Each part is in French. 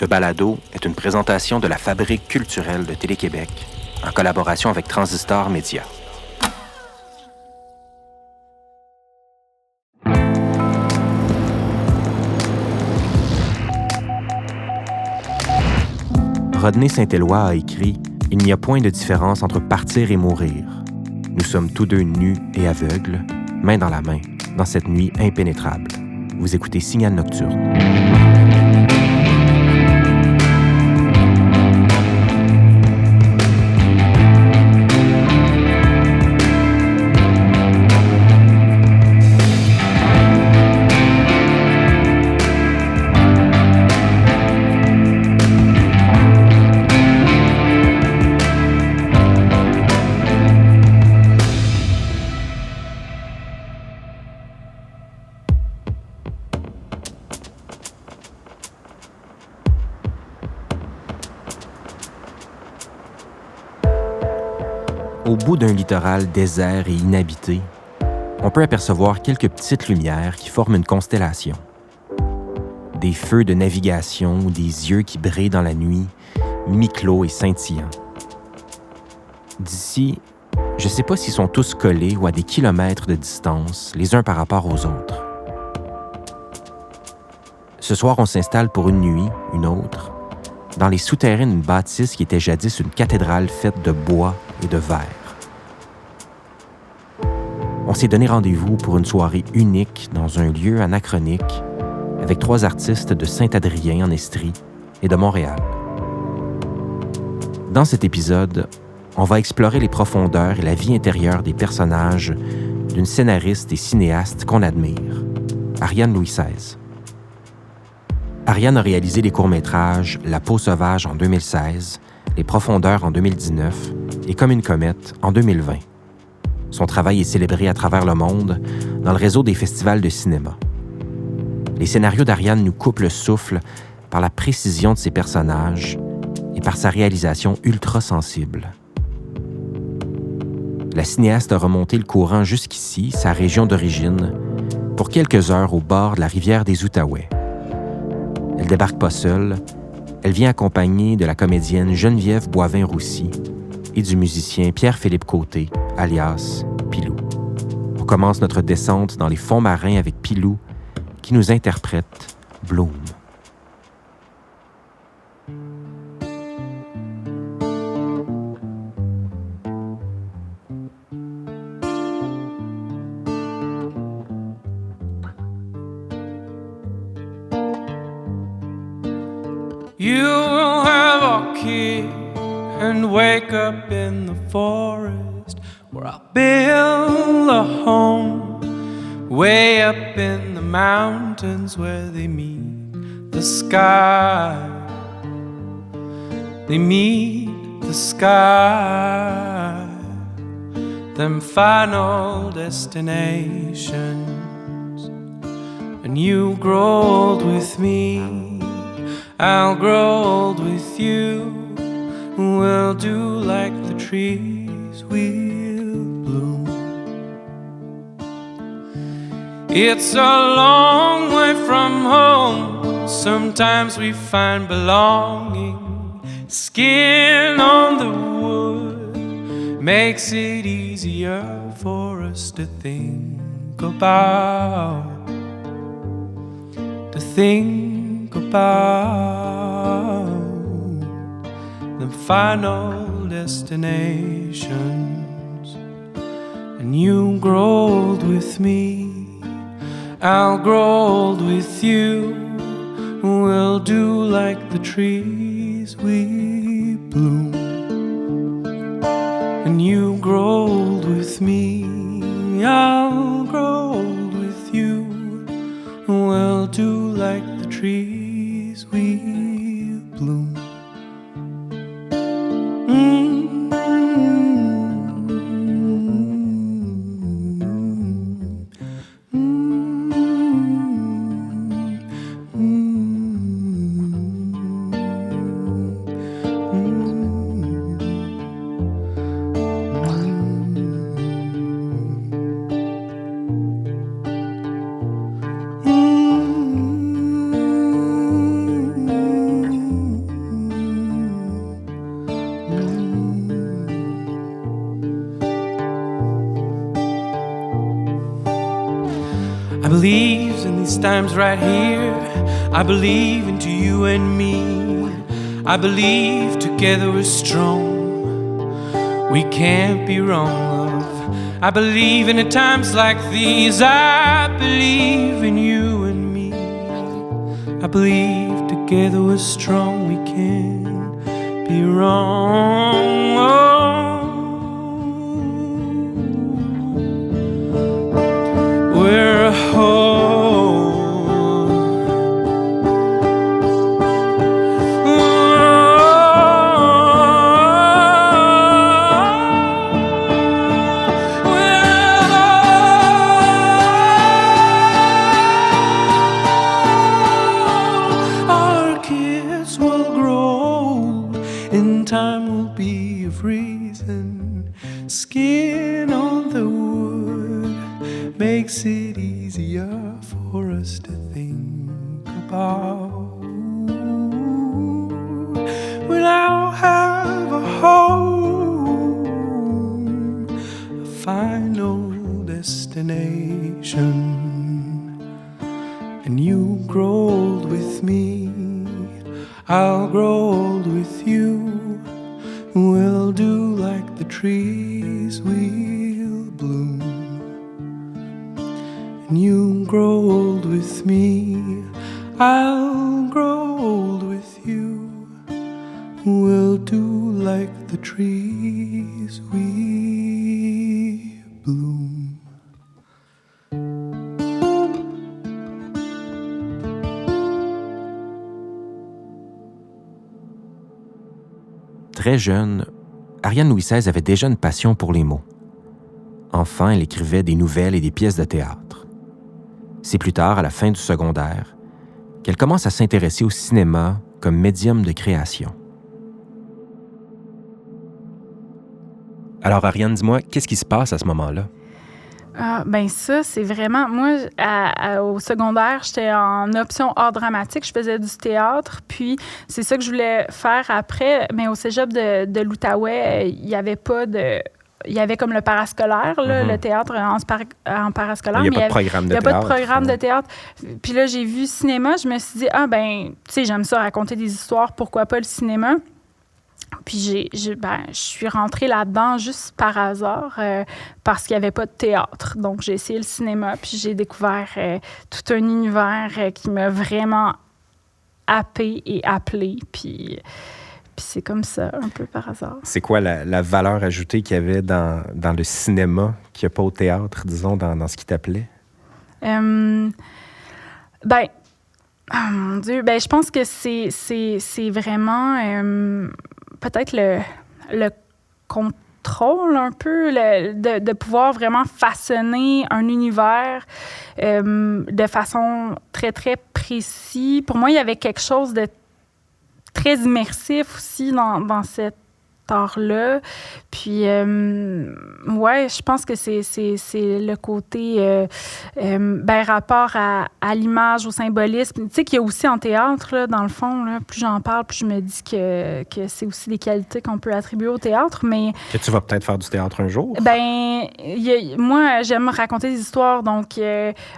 Ce balado est une présentation de la Fabrique culturelle de Télé-Québec en collaboration avec Transistor Média. Rodney Saint-Éloi a écrit « Il n'y a point de différence entre partir et mourir. Nous sommes tous deux nus et aveugles, main dans la main, dans cette nuit impénétrable. » Vous écoutez Signal Nocturne. Au bout d'un littoral désert et inhabité, on peut apercevoir quelques petites lumières qui forment une constellation. Des feux de navigation ou des yeux qui brillent dans la nuit, mi-clos et scintillants. D'ici, je ne sais pas s'ils sont tous collés ou à des kilomètres de distance, les uns par rapport aux autres. Ce soir, on s'installe pour une nuit, une autre, dans les souterrains d'une bâtisse qui était jadis une cathédrale faite de bois et de verre. On s'est donné rendez-vous pour une soirée unique dans un lieu anachronique avec 3 artistes de Saint-Adrien en Estrie et de Montréal. Dans cet épisode, on va explorer les profondeurs et la vie intérieure des personnages d'une scénariste et cinéaste qu'on admire, Ariane Louis XVI. Ariane a réalisé les courts-métrages La peau sauvage en 2016, Les profondeurs en 2019 et Comme une comète en 2020. Son travail est célébré à travers le monde dans le réseau des festivals de cinéma. Les scénarios d'Ariane nous coupent le souffle par la précision de ses personnages et par sa réalisation ultra sensible. La cinéaste a remonté le courant jusqu'ici, sa région d'origine, pour quelques heures au bord de la rivière des Outaouais. Elle débarque pas seule, elle vient accompagnée de la comédienne Geneviève Boivin-Roussy et du musicien Pierre-Philippe Côté, alias Pilou. On commence notre descente dans les fonds marins avec Pilou, qui nous interprète Bloom. You will have a kid and wake up in the forest where I'll build a home way up in the mountains where they meet the sky. They meet the sky. Them final destinations. And you grow old with me, I'll grow old with you. We'll do like the trees, we'll bloom. It's a long way from home. Sometimes we find belonging. Skin on the wood makes it easier for us to think about. To think about the final destinations. And you grow old with me, I'll grow old with you. We'll do like the trees, we bloom. And you grow old with me, I'll grow old with you. We'll do like the trees, we bloom. I believe in these times right here. I believe into you and me. I believe together we're strong. We can't be wrong, love. I believe in the times like these. I believe in you and me. I believe together we're strong. We can't be wrong. We're whole. Our kids will grow. In time will be of reason. Skin on the wood makes it easier for us to think about. We'll now have a home, a final destination. And you grow old with me, I'll grow old with you. We'll do like the trees, we'll bloom. And you grow old with me, I'll grow old with you. We'll do like the trees, we bloom. Très jeune, Ariane Louis XVI avait déjà une passion pour les mots. Enfant, elle écrivait des nouvelles et des pièces de théâtre. C'est plus tard, à la fin du secondaire, qu'elle commence à s'intéresser au cinéma comme médium de création. Alors, Ariane, dis-moi, qu'est-ce qui se passe à ce moment-là? Ben ça, c'est vraiment... Moi, au secondaire, j'étais en option art dramatique. Je faisais du théâtre. Puis, c'est ça que je voulais faire après. Mais au cégep de l'Outaouais, il n'y avait pas de... Il y avait comme le parascolaire, là, le théâtre en parascolaire. Il n'y a pas de programme de théâtre. Il n'y a pas de programme de théâtre. Puis là, j'ai vu cinéma. Je me suis dit, tu sais, j'aime ça, raconter des histoires. Pourquoi pas le cinéma? Puis je suis rentrée là-dedans juste par hasard parce qu'il n'y avait pas de théâtre. Donc, j'ai essayé le cinéma, puis j'ai découvert tout un univers qui m'a vraiment happée et appelée. Puis c'est comme ça, un peu par hasard. C'est quoi la valeur ajoutée qu'il y avait dans le cinéma qu'il n'y a pas au théâtre, disons, dans ce qui t'appelait? Oh mon Dieu, je pense que c'est vraiment... peut-être le contrôle un peu, de pouvoir vraiment façonner un univers de façon très, très précise. Pour moi, il y avait quelque chose de très immersif aussi dans cet art-là. Puis, je pense que c'est le côté rapport à l'image, au symbolisme. Tu sais qu'il y a aussi en théâtre, là, dans le fond, là, plus j'en parle, plus je me dis que c'est aussi des qualités qu'on peut attribuer au théâtre. Mais que tu vas peut-être faire du théâtre un jour? Moi, j'aime raconter des histoires. Donc,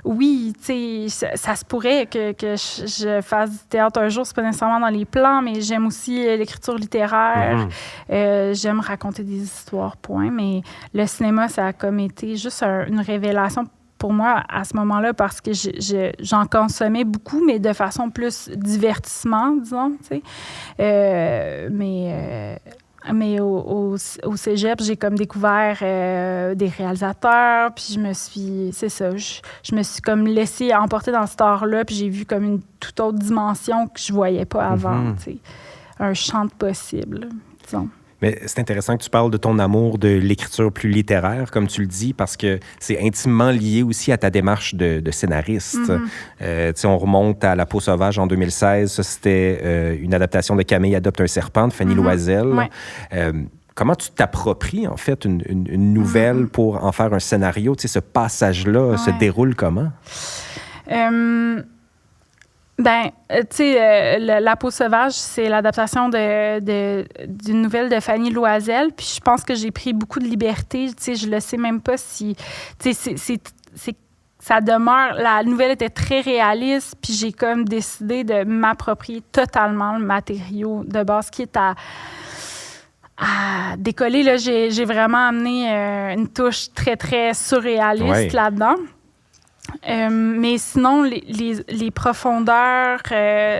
oui, tu sais, ça se pourrait que je fasse du théâtre un jour. C'est pas nécessairement dans les plans, mais j'aime aussi l'écriture littéraire. J'aime raconter des histoires, point. Mais le cinéma, ça a comme été juste une révélation pour moi à ce moment-là parce que j'en consommais beaucoup, mais de façon plus divertissement, disons, tu sais. Mais au cégep, j'ai comme découvert des réalisateurs, puis je me suis comme laissée emporter dans cet art-là, puis j'ai vu comme une toute autre dimension que je voyais pas avant, tu sais. Un champ de possible, disons. Mais c'est intéressant que tu parles de ton amour de l'écriture plus littéraire, comme tu le dis, parce que c'est intimement lié aussi à ta démarche de scénariste. On remonte à La peau sauvage en 2016. Ça, c'était une adaptation de Camille adopte un serpent de Fanny Loisel. Ouais. Comment tu t'appropries, en fait, une nouvelle pour en faire un scénario? Tu sais, ce passage-là se déroule comment? La peau sauvage, c'est l'adaptation d'une nouvelle de Fanny Loisel. Puis je pense que j'ai pris beaucoup de liberté. Tu sais, je ne sais même pas si... Tu sais, ça demeure... La nouvelle était très réaliste, puis j'ai comme décidé de m'approprier totalement le matériau de base qui est à décoller. Là, j'ai vraiment amené une touche très, très surréaliste là-dedans. Mais sinon, les profondeurs,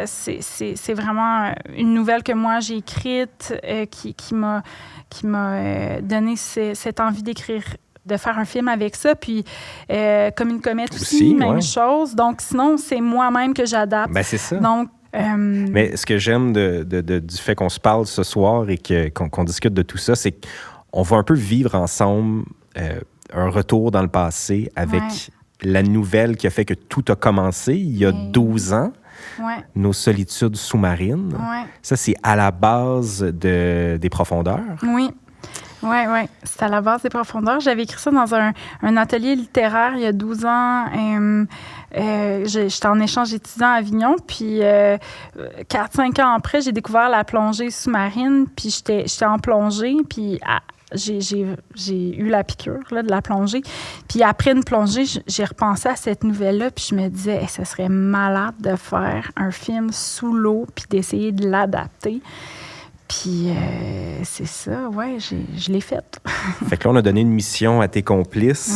c'est vraiment une nouvelle que moi j'ai écrite qui m'a donné cette envie d'écrire, de faire un film avec ça. Puis, comme une comète aussi même chose. Donc, sinon, c'est moi-même que j'adapte. Ben, c'est ça. Donc, mais ce que j'aime du fait qu'on se parle ce soir et qu'on discute de tout ça, c'est qu'on va un peu vivre ensemble un retour dans le passé avec la nouvelle qui a fait que tout a commencé il y a 12 ans. Nos solitudes sous-marines. Ça, c'est à la base des profondeurs. Oui. C'est à la base des profondeurs. J'avais écrit ça dans un atelier littéraire il y a 12 ans. J'étais en échange étudiant à Avignon. Puis 4-5 ans après, j'ai découvert la plongée sous-marine. Puis j'étais en plongée. Puis j'ai eu la piqûre là, de la plongée. Puis après une plongée, j'ai repensé à cette nouvelle-là. Puis je me disais, ce serait malade de faire un film sous l'eau puis d'essayer de l'adapter. Puis c'est ça, je l'ai faite. Fait que là, on a donné une mission à tes complices.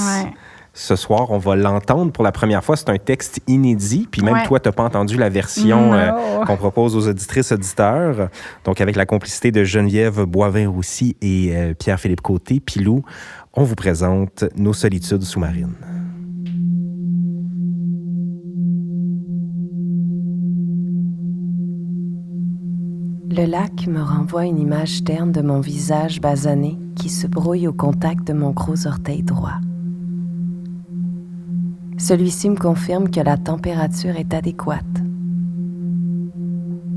Ce soir, on va l'entendre pour la première fois. C'est un texte inédit. Puis même toi, tu n'as pas entendu la version qu'on propose aux auditrices, auditeurs. Donc, avec la complicité de Geneviève Boivin-Roussy et Pierre-Philippe Côté, Pilou, on vous présente Nos solitudes sous-marines. Le lac me renvoie une image terne de mon visage basané qui se brouille au contact de mon gros orteil droit. Celui-ci me confirme que la température est adéquate.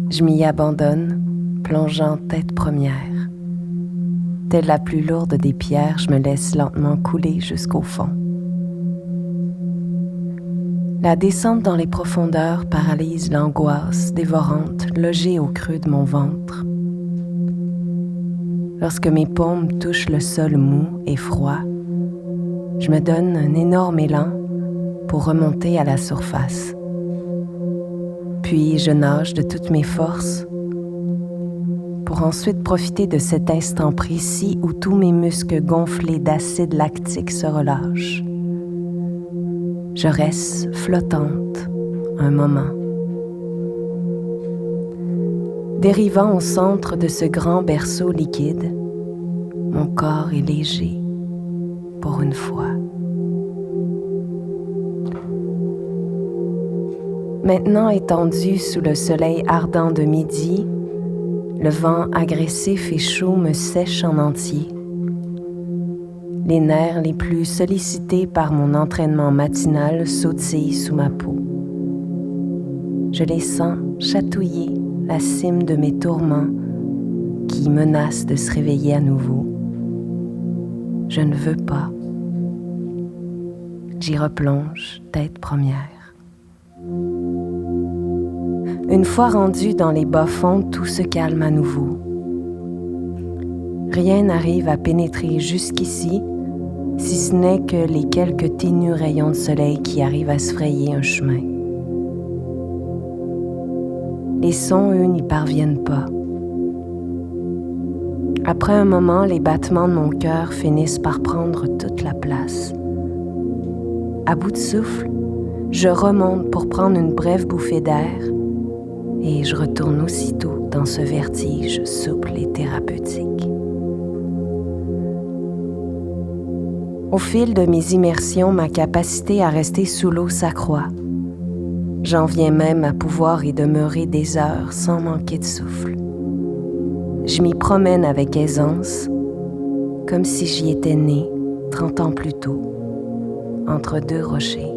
Je m'y abandonne, plongeant tête première. Telle la plus lourde des pierres, je me laisse lentement couler jusqu'au fond. La descente dans les profondeurs paralyse l'angoisse dévorante logée au creux de mon ventre. Lorsque mes paumes touchent le sol mou et froid, je me donne un énorme élan pour remonter à la surface. Puis je nage de toutes mes forces pour ensuite profiter de cet instant précis où tous mes muscles gonflés d'acide lactique se relâchent. Je reste flottante un moment. Dérivant au centre de ce grand berceau liquide, mon corps est léger, pour une fois. Maintenant étendu sous le soleil ardent de midi, le vent agressif et chaud me sèche en entier. Les nerfs les plus sollicités par mon entraînement matinal sautillent sous ma peau. Je les sens chatouiller la cime de mes tourments qui menacent de se réveiller à nouveau. Je ne veux pas. J'y replonge, tête première. Une fois rendu dans les bas-fonds, tout se calme à nouveau. Rien n'arrive à pénétrer jusqu'ici, si ce n'est que les quelques ténus rayons de soleil qui arrivent à se frayer un chemin. Les sons, eux, n'y parviennent pas. Après un moment, les battements de mon cœur finissent par prendre toute la place. À bout de souffle, je remonte pour prendre une brève bouffée d'air et je retourne aussitôt dans ce vertige souple et thérapeutique. Au fil de mes immersions, ma capacité à rester sous l'eau s'accroît. J'en viens même à pouvoir y demeurer des heures sans manquer de souffle. Je m'y promène avec aisance, comme si j'y étais née 30 ans plus tôt, entre deux rochers.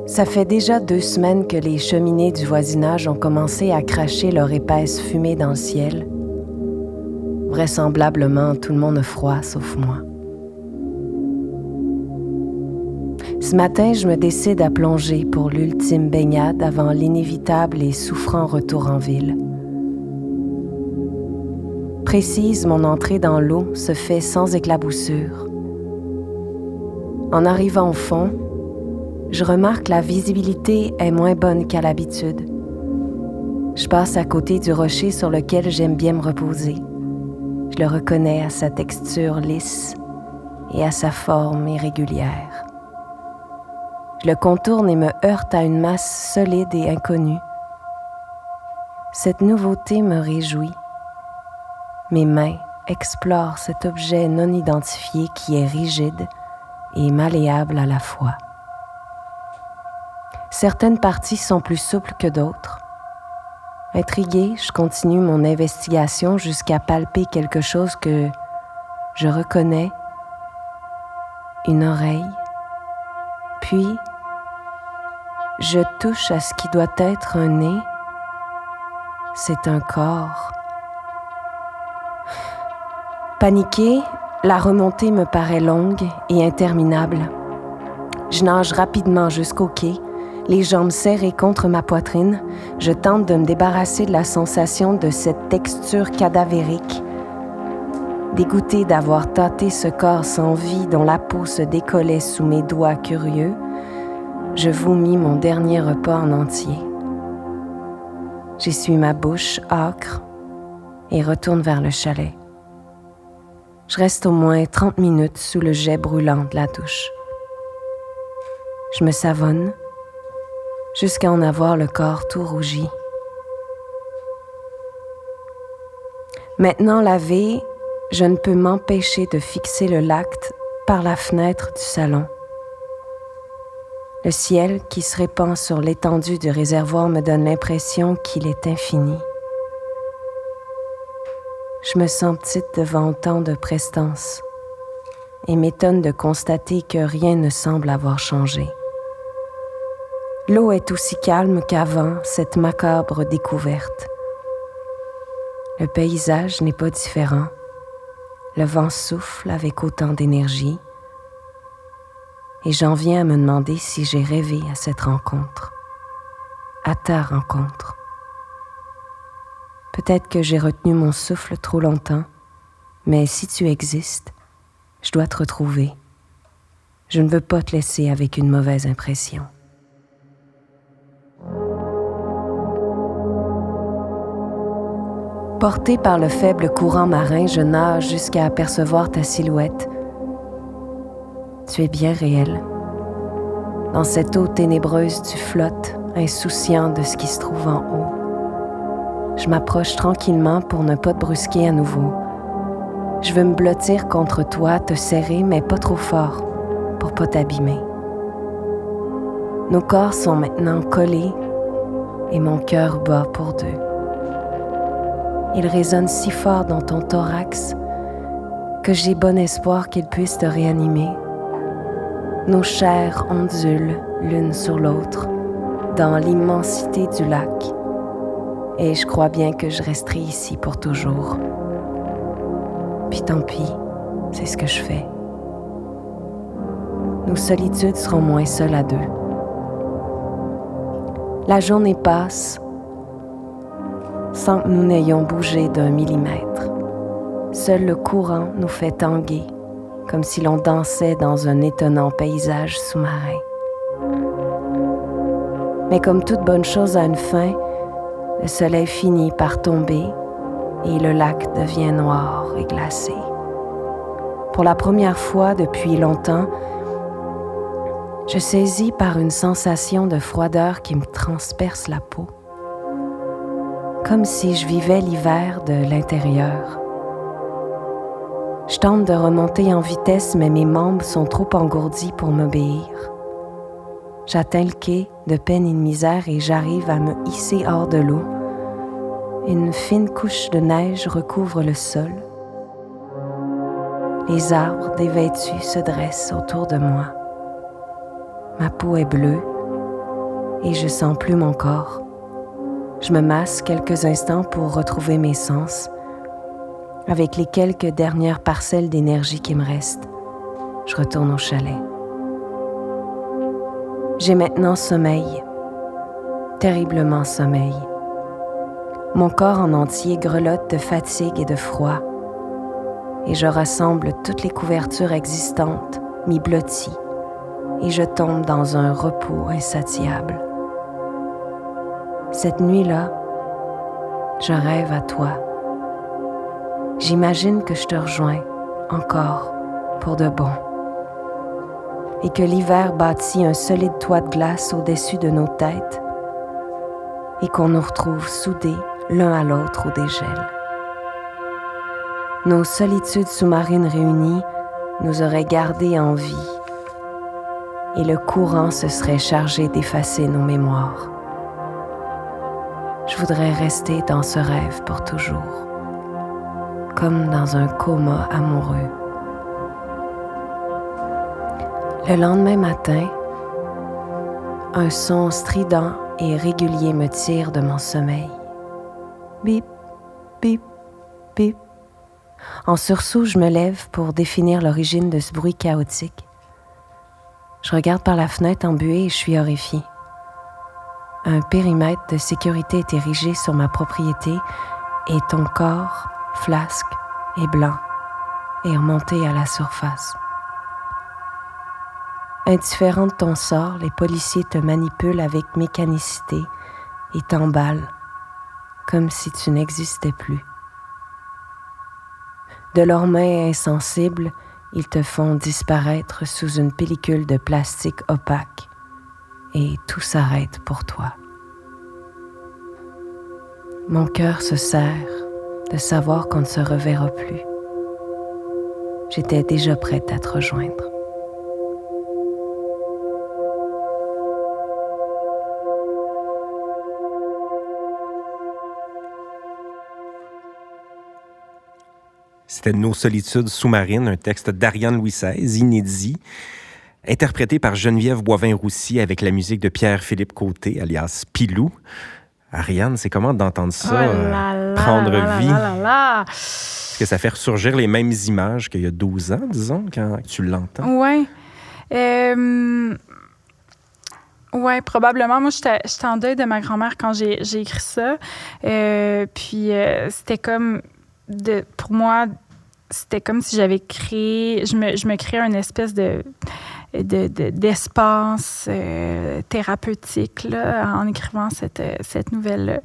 Ça fait déjà 2 semaines que les cheminées du voisinage ont commencé à cracher leur épaisse fumée dans le ciel. Vraisemblablement, tout le monde a froid, sauf moi. Ce matin, je me décide à plonger pour l'ultime baignade avant l'inévitable et souffrant retour en ville. Précise, mon entrée dans l'eau se fait sans éclaboussure. En arrivant au fond, je remarque que la visibilité est moins bonne qu'à l'habitude. Je passe à côté du rocher sur lequel j'aime bien me reposer. Je le reconnais à sa texture lisse et à sa forme irrégulière. Je le contourne et me heurte à une masse solide et inconnue. Cette nouveauté me réjouit. Mes mains explorent cet objet non identifié qui est rigide et malléable à la fois. Certaines parties sont plus souples que d'autres. Intriguée, je continue mon investigation jusqu'à palper quelque chose que je reconnais, une oreille. Puis, je touche à ce qui doit être un nez. C'est un corps. Paniquée, la remontée me paraît longue et interminable. Je nage rapidement jusqu'au quai, les jambes serrées contre ma poitrine. Je tente de me débarrasser de la sensation de cette texture cadavérique. Dégoûtée d'avoir tâté ce corps sans vie dont la peau se décollait sous mes doigts curieux, je vomis mon dernier repas en entier. J'essuie ma bouche âcre et retourne vers le chalet. Je reste au moins 30 minutes sous le jet brûlant de la douche. Je me savonne jusqu'à en avoir le corps tout rougi. Maintenant lavé, je ne peux m'empêcher de fixer le lac par la fenêtre du salon. Le ciel qui se répand sur l'étendue du réservoir me donne l'impression qu'il est infini. Je me sens petite devant autant de prestance et m'étonne de constater que rien ne semble avoir changé. L'eau est aussi calme qu'avant cette macabre découverte. Le paysage n'est pas différent. Le vent souffle avec autant d'énergie et j'en viens à me demander si j'ai rêvé à cette rencontre, à ta rencontre. Peut-être que j'ai retenu mon souffle trop longtemps, mais si tu existes, je dois te retrouver. Je ne veux pas te laisser avec une mauvaise impression. Portée par le faible courant marin, je nage jusqu'à apercevoir ta silhouette. Tu es bien réel. Dans cette eau ténébreuse, tu flottes, insouciant de ce qui se trouve en haut. Je m'approche tranquillement pour ne pas te brusquer à nouveau. Je veux me blottir contre toi, te serrer, mais pas trop fort, pour pas t'abîmer. Nos corps sont maintenant collés et mon cœur bat pour deux. Il résonne si fort dans ton thorax que j'ai bon espoir qu'il puisse te réanimer. Nos chairs ondulent l'une sur l'autre dans l'immensité du lac et je crois bien que je resterai ici pour toujours. Puis tant pis, c'est ce que je fais. Nos solitudes seront moins seules à deux. La journée passe sans que nous n'ayons bougé d'un millimètre. Seul le courant nous fait tanguer, comme si l'on dansait dans un étonnant paysage sous-marin. Mais comme toute bonne chose a une fin, le soleil finit par tomber et le lac devient noir et glacé. Pour la première fois depuis longtemps, je saisis par une sensation de froideur qui me transperce la peau. Comme si je vivais l'hiver de l'intérieur. Je tente de remonter en vitesse, mais mes membres sont trop engourdis pour m'obéir. J'atteins le quai de peine et de misère et j'arrive à me hisser hors de l'eau. Une fine couche de neige recouvre le sol. Les arbres dévêtus se dressent autour de moi. Ma peau est bleue et je sens plus mon corps. Je me masse quelques instants pour retrouver mes sens. Avec les quelques dernières parcelles d'énergie qui me restent, je retourne au chalet. J'ai maintenant sommeil, terriblement sommeil. Mon corps en entier grelotte de fatigue et de froid, et je rassemble toutes les couvertures existantes, m'y blottis, et je tombe dans un repos insatiable. Cette nuit-là, je rêve à toi. J'imagine que je te rejoins encore pour de bon et que l'hiver bâtit un solide toit de glace au-dessus de nos têtes et qu'on nous retrouve soudés l'un à l'autre au dégel. Nos solitudes sous-marines réunies nous auraient gardés en vie et le courant se serait chargé d'effacer nos mémoires. Je voudrais rester dans ce rêve pour toujours, comme dans un coma amoureux. Le lendemain matin, un son strident et régulier me tire de mon sommeil. Bip, bip, bip. En sursaut, je me lève pour définir l'origine de ce bruit chaotique. Je regarde par la fenêtre embuée et je suis horrifiée. Un périmètre de sécurité est érigé sur ma propriété et ton corps, flasque et blanc, est remonté à la surface. Indifférent de ton sort, les policiers te manipulent avec mécanicité et t'emballent, comme si tu n'existais plus. De leurs mains insensibles, ils te font disparaître sous une pellicule de plastique opaque et tout s'arrête pour toi. Mon cœur se serre de savoir qu'on ne se reverra plus. J'étais déjà prête à te rejoindre. C'était Nos solitudes sous-marines, un texte d'Ariane Louis XVI, inédit, interprété par Geneviève Boivin-Roussy avec la musique de Pierre-Philippe Côté, alias Pilou. Ariane, c'est comment d'entendre ça prendre vie? Est-ce que ça fait ressurgir les mêmes images qu'il y a 12 ans, disons, quand tu l'entends? Oui. Oui, probablement. Moi, j'étais en deuil de ma grand-mère quand j'ai écrit ça. Puis c'était comme... pour moi, c'était comme si j'avais créé... Je me créais une espèce d'espace thérapeutique là, en écrivant cette nouvelle-là.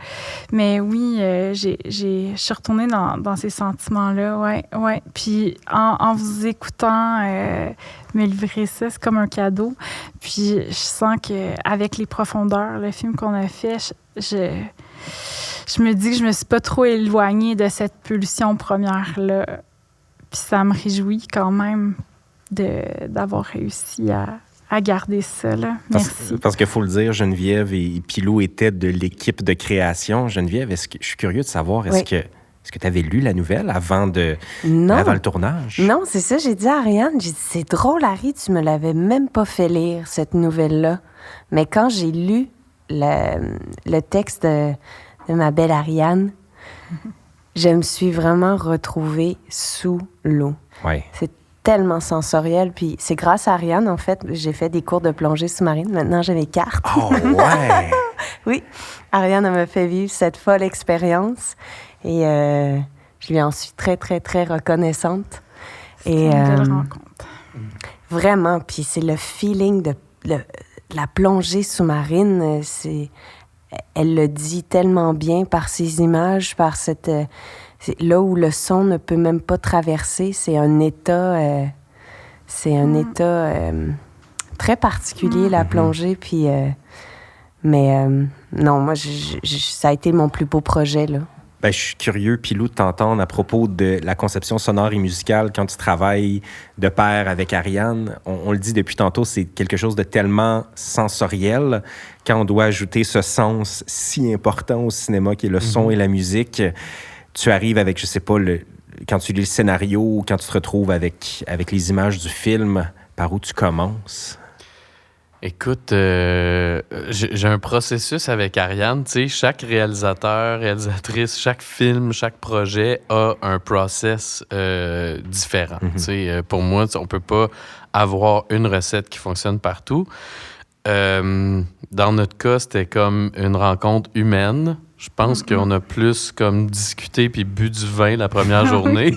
Mais oui, je suis retournée dans ces sentiments-là, ouais. Puis en vous écoutant me livrer ça, c'est comme un cadeau. Puis je sens qu'avec Les Profondeurs, le film qu'on a fait, je me dis que je me suis pas trop éloignée de cette pulsion première-là. Puis ça me réjouit quand même d'avoir réussi à garder ça. Là. Merci. Parce qu'il faut le dire, Geneviève et Pilou étaient de l'équipe de création. Geneviève, je suis curieux de savoir, est-ce que tu avais lu la nouvelle avant le tournage? Non, c'est ça. J'ai dit à Ariane, c'est drôle, Harry, tu me l'avais même pas fait lire, cette nouvelle-là. Mais quand j'ai lu le texte de ma belle Ariane, je me suis vraiment retrouvée sous l'eau. Ouais. C'est tellement sensoriel. Puis c'est grâce à Ariane, en fait, j'ai fait des cours de plongée sous-marine. Maintenant, j'ai mes cartes. Oh, ouais! Oui, Ariane m'a fait vivre cette folle expérience. Et je lui en suis très, très, très reconnaissante. C'est une belle rencontre. Vraiment. Puis c'est le feeling de la plongée sous-marine. Elle le dit tellement bien par ses images, par là où le son ne peut même pas traverser. C'est un état, très particulier, la plongée. Puis, non, moi, ça a été mon plus beau projet, là. Ben, je suis curieux, Pilou, de t'entendre à propos de la conception sonore et musicale quand tu travailles de pair avec Ariane. On le dit depuis tantôt, c'est quelque chose de tellement sensoriel. Quand on doit ajouter ce sens si important au cinéma qui est le son et la musique, tu arrives avec, je sais pas, quand tu lis le scénario ou quand tu te retrouves avec les images du film, par où tu commences? Écoute, j'ai un processus avec Ariane. Tu sais, chaque réalisateur, réalisatrice, chaque film, chaque projet a un process différent. Tu sais, pour moi, on peut pas avoir une recette qui fonctionne partout. Dans notre cas, c'était comme une rencontre humaine. Je pense qu'on a plus comme discuté puis bu du vin la première journée.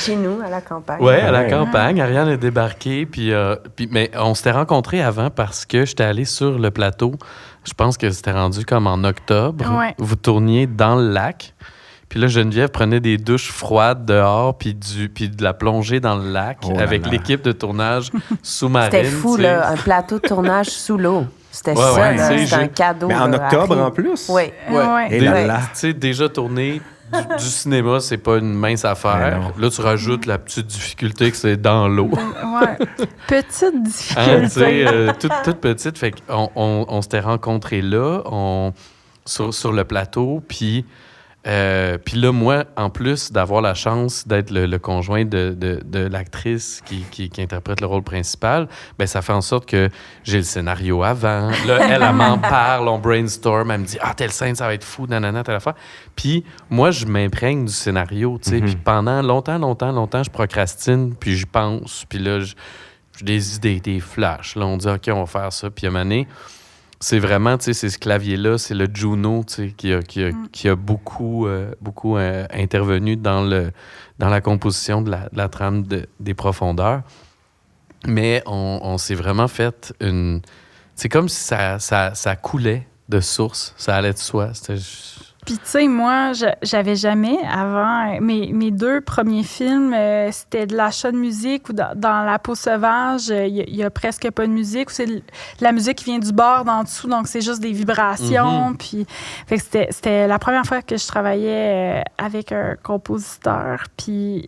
Chez nous, à la campagne. Ouais, à la campagne. Ariane est débarquée. Mais on s'était rencontrés avant parce que j'étais allé sur le plateau. Je pense que c'était rendu comme en octobre. Ouais. Vous tourniez dans le lac. Puis là, Geneviève prenait des douches froides dehors puis de la plongée dans le lac avec l'équipe de tournage sous-marine. C'était fou, là, un plateau de tournage sous l'eau. C'était ça, là, c'était un cadeau. Mais en octobre, après. en plus? Oui. Ouais. Et là, Tu sais, déjà tourné du cinéma, c'est pas une mince affaire. Là, tu rajoutes la petite difficulté que c'est dans l'eau. Ouais. Petite Hein, difficulté. tu sais, toute petite. Fait qu'on s'était rencontrés là, sur le plateau, puis là, moi, en plus d'avoir la chance d'être le conjoint de l'actrice qui interprète le rôle principal, ben ça fait en sorte que j'ai le scénario avant. Là, elle m'en parle, on brainstorm, elle me dit « Ah, telle scène, ça va être fou, nanana, telle affaire. » Puis moi, je m'imprègne du scénario, tu sais. Puis pendant longtemps, je procrastine, puis j'y pense. Puis là, j'ai des idées, des flashs. Là, on dit « OK, on va faire ça. » Puis à un moment donné, c'est vraiment, tu sais, c'est ce clavier-là, c'est le Juno, tu sais, qui a beaucoup intervenu dans la composition de la trame des profondeurs. Mais on s'est vraiment fait une... C'est comme si ça coulait de source, ça allait de soi. Puis, tu sais, moi, j'avais jamais, avant, mes deux premiers films, c'était de l'achat de musique ou dans La peau sauvage, il y a presque pas de musique. C'est de la musique qui vient du bord d'en dessous, donc c'est juste des vibrations. Puis, fait que c'était la première fois que je travaillais avec un compositeur. Puis,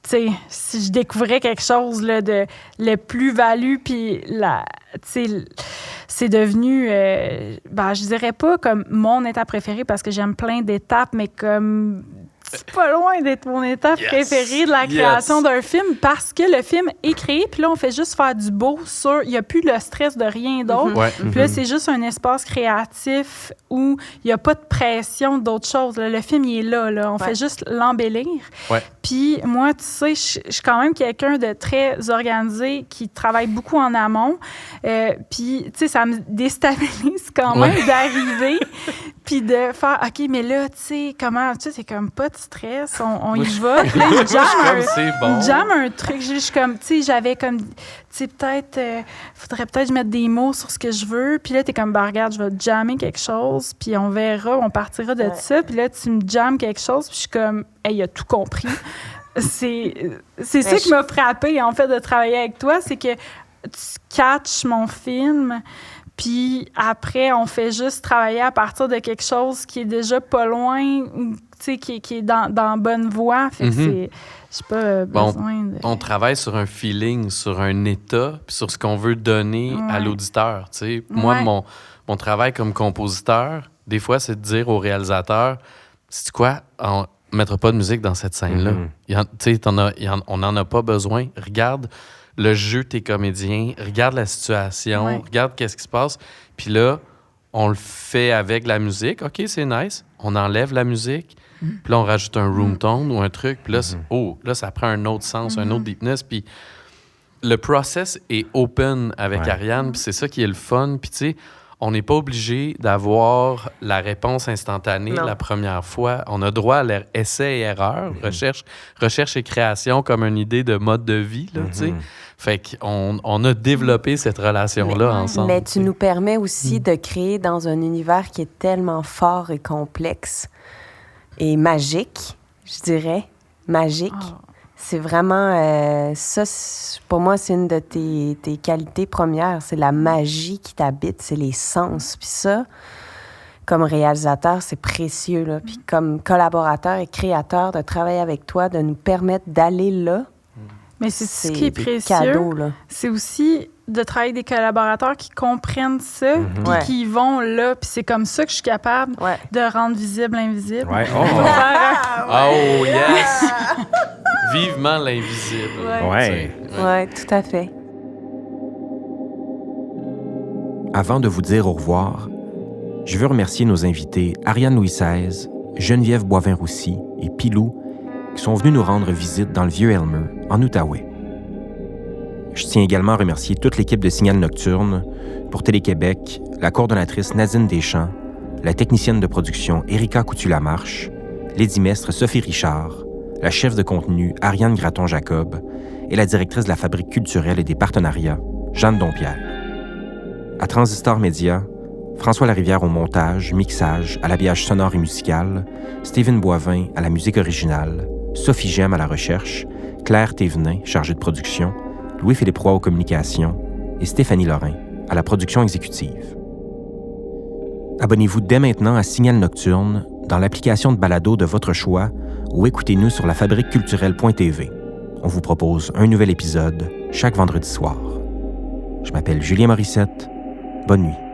tu sais, si je découvrais quelque chose là, de le plus-value, puis tu sais, c'est devenu, je dirais pas comme mon étape préférée parce que j'aime plein d'étapes, mais comme c'est pas loin d'être mon étape préférée de la création d'un film parce que le film est créé, puis là, on fait juste faire du beau sur... Il n'y a plus le stress de rien d'autre. Puis là, c'est juste un espace créatif où il n'y a pas de pression d'autre chose. Là. Le film, il est là. On fait juste l'embellir. Puis moi, tu sais, je suis quand même quelqu'un de très organisé qui travaille beaucoup en amont. Puis, tu sais, ça me déstabilise quand même d'arriver puis de faire, OK, mais là, tu sais, comment... Tu sais, c'est comme pas de stress, on y va. Puis là, il jamme un truc. Je suis comme, tu sais, j'avais comme... Tu sais, peut-être... faudrait peut-être mettre des mots sur ce que je veux. Puis là, t'es comme, regarde, je vais jammer quelque chose, puis on verra, on partira de ça. Puis là, tu me jammes quelque chose, puis je suis comme, hey, il a tout compris. C'est ça qui m'a frappée, en fait, de travailler avec toi, c'est que tu catches mon film, puis après, on fait juste travailler à partir de quelque chose qui est déjà pas loin, ou qui est dans bonne voie. Fait que j'ai pas besoin de... On travaille sur un feeling, sur un état, puis sur ce qu'on veut donner à l'auditeur. T'sais. Moi, mon travail comme compositeur, des fois, c'est de dire au réalisateur, sais-tu quoi, on ne mettra pas de musique dans cette scène-là. On n'en a pas besoin. Regarde le jeu de tes comédiens, regarde la situation, regarde qu'est-ce qui se passe. Puis là, on le fait avec la musique. OK, c'est nice. On enlève la musique. Puis là, on rajoute un room tone ou un truc. Puis là, là, ça prend un autre sens, un autre deepness. Puis le process est open avec Ariane. Puis c'est ça qui est le fun. Puis tu sais, on n'est pas obligé d'avoir la réponse instantanée la première fois. On a droit à l'essai et erreur, recherche et création comme une idée de mode de vie, là, tu sais. Fait qu'on a développé cette relation-là ensemble. Mais tu nous permets aussi de créer dans un univers qui est tellement fort et complexe et magique, je dirais. Magique. C'est vraiment... ça, pour moi, c'est une de tes qualités premières. C'est la magie qui t'habite, c'est les sens. Puis ça, comme réalisateur, c'est précieux. Là. Puis comme collaborateur et créateur, de travailler avec toi, de nous permettre d'aller là. Mais c'est ce qui est précieux. Cadeaux, là. C'est aussi de travailler avec des collaborateurs qui comprennent ça, puis qui vont là. Puis c'est comme ça que je suis capable de rendre visible l'invisible. Oh yes! Vivement l'invisible. Oui, tout à fait. Avant de vous dire au revoir, je veux remercier nos invités Ariane Louis XVI, Geneviève Boivin-Roussy et Pilou qui sont venus nous rendre visite dans le Vieux-Elmer, en Outaouais. Je tiens également à remercier toute l'équipe de Signal Nocturne, pour Télé-Québec, la coordonnatrice Nadine Deschamps, la technicienne de production Erika Coutu-Lamarche, l'édimestre Sophie Richard, la chef de contenu Ariane Gratton-Jacob et la directrice de la Fabrique culturelle et des partenariats, Jeanne Dompierre. À Transistor Média, François Larivière au montage, mixage, à l'habillage sonore et musical, Steven Boivin à la musique originale, Sophie Gemme à la recherche, Claire Thévenin, chargée de production, Louis-Philippe Roy aux communications et Stéphanie Lorrain à la production exécutive. Abonnez-vous dès maintenant à Signal Nocturne dans l'application de balado de votre choix ou écoutez-nous sur lafabriqueculturelle.tv. On vous propose un nouvel épisode chaque vendredi soir. Je m'appelle Julien Morissette. Bonne nuit.